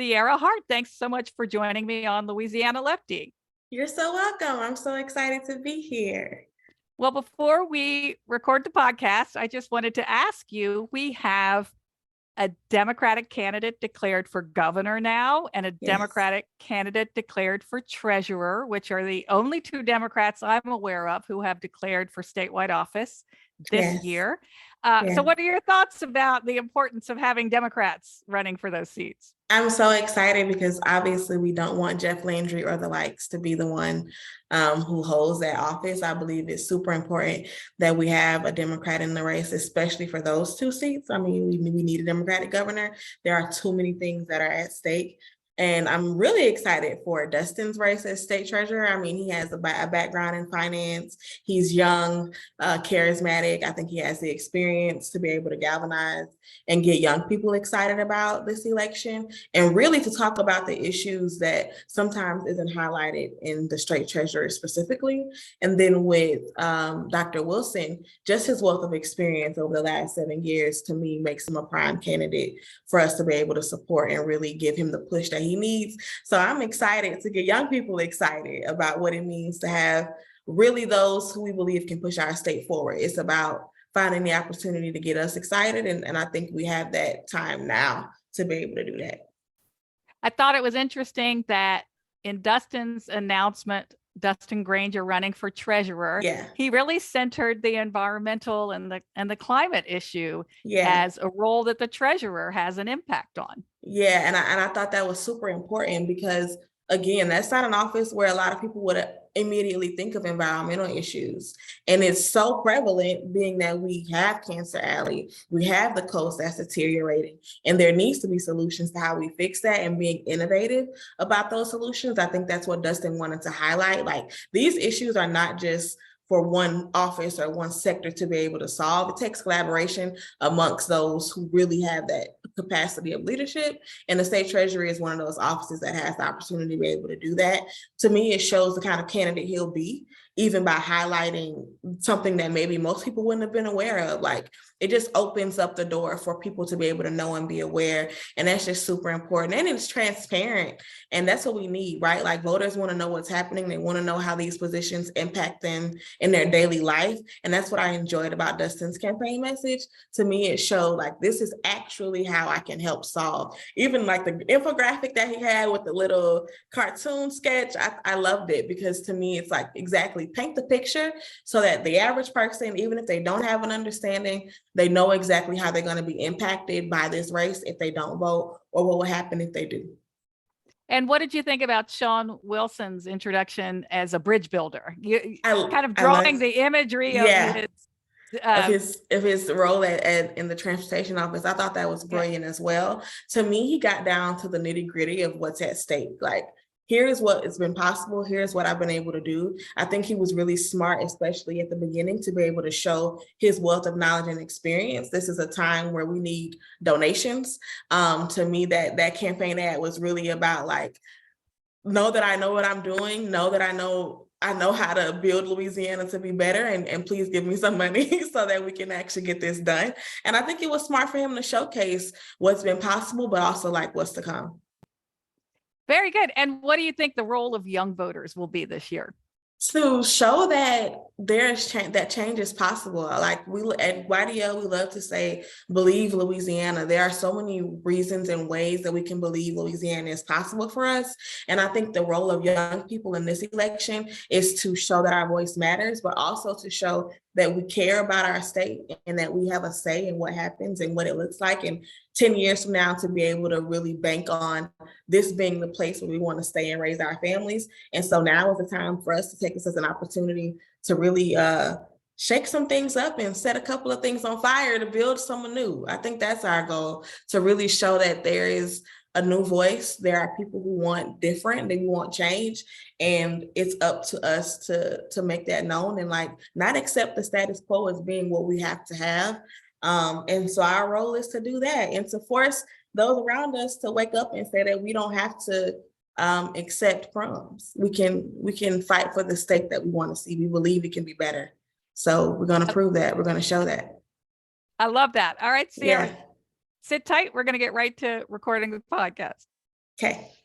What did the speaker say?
Ciara Hart, thanks so much for joining me on Louisiana Lefty. You're so welcome. I'm so excited to be here. Well, before we record the podcast, I just wanted to ask you, we have a Democratic candidate declared for governor now and a Democratic candidate declared for treasurer, which are the only two Democrats I'm aware of who have declared for statewide office this year. So what are your thoughts about the importance of having Democrats running for those seats? I'm so excited because obviously we don't want Jeff Landry or the likes to be the one who holds that office. I believe it's super important that we have a Democrat in the race, especially for those two seats. I mean, we need a Democratic governor. There are too many things that are at stake. And I'm really excited for Dustin's race as state treasurer. I mean, he has a background in finance. He's young, charismatic. I think he has the experience to be able to galvanize and get young people excited about this election and really to talk about the issues that sometimes isn't highlighted in the state treasurer specifically. And then with Dr. Wilson, just his wealth of experience over the last 7 years, to me, makes him a prime candidate for us to be able to support and really give him the push that he needs. So I'm excited to get young people excited about what it means to have really those who we believe can push our state forward. It's about finding the opportunity to get us excited. And I think we have that time now to be able to do that. I thought it was interesting that in Dustin's announcement, Dustin Granger running for treasurer, he really centered the environmental and the climate issue as a role that the treasurer has an impact on. Yeah, and I thought that was super important because, again, that's not an office where a lot of people would immediately think of environmental issues. And it's so prevalent, being that we have Cancer Alley, we have the coast that's deteriorating, and there needs to be solutions to how we fix that and being innovative about those solutions. I think that's what Dustin wanted to highlight. Like, these issues are not just for one office or one sector to be able to solve. It takes collaboration amongst those who really have that capacity of leadership. And the state treasury is one of those offices that has the opportunity to be able to do that. To me, it shows the kind of candidate he'll be, even by highlighting something that maybe most people wouldn't have been aware of. Like, it just opens up the door for people to be able to know and be aware. And that's just super important. And it's transparent. And that's what we need, right? Like, voters want to know what's happening. They want to know how these positions impact them in their daily life. And that's what I enjoyed about Dustin's campaign message. To me, it showed like, this is actually how I can help solve. Even like the infographic that he had with the little cartoon sketch, I loved it, because to me, it's like, exactly, paint the picture so that the average person, even if they don't have an understanding, they know exactly how they're going to be impacted by this race if they don't vote, or what will happen if they do. And what did you think about Shawn Wilson's introduction as a bridge builder? Kind of drawing the imagery of his role in the transportation office. I thought that was brilliant as well. To me, he got down to the nitty gritty of what's at stake. Like, here's what has been possible. Here's what I've been able to do. I think he was really smart, especially at the beginning, to be able to show his wealth of knowledge and experience. This is a time where we need donations. To me, that campaign ad was really about, like, know that I know what I'm doing, know that I know how to build Louisiana to be better, and please give me some money so that we can actually get this done. And I think it was smart for him to showcase what's been possible, but also like what's to come. Very good. And what do you think the role of young voters will be this year? To show that there's that change is possible. Like, we at YDL, we love to say, believe Louisiana. There are so many reasons and ways that we can believe Louisiana is possible for us. And I think the role of young people in this election is to show that our voice matters, but also to show that we care about our state and that we have a say in what happens and what it looks like. And 10 years from now, to be able to really bank on this being the place where we want to stay and raise our families. And so now is the time for us to take this as an opportunity to really shake some things up and set a couple of things on fire to build someone new. I think that's our goal, to really show that there is a new voice. There are people who want different, they want change, and it's up to us to make that known and, like, not accept the status quo as being what we have to have. And so our role is to do that and to force those around us to wake up and say that we don't have to accept crumbs. We can fight for the state that we want to see. We believe it can be better. So we're going to prove that. We're going to show that. I love that. All right, Ciara. Sit tight. We're going to get right to recording the podcast. Okay.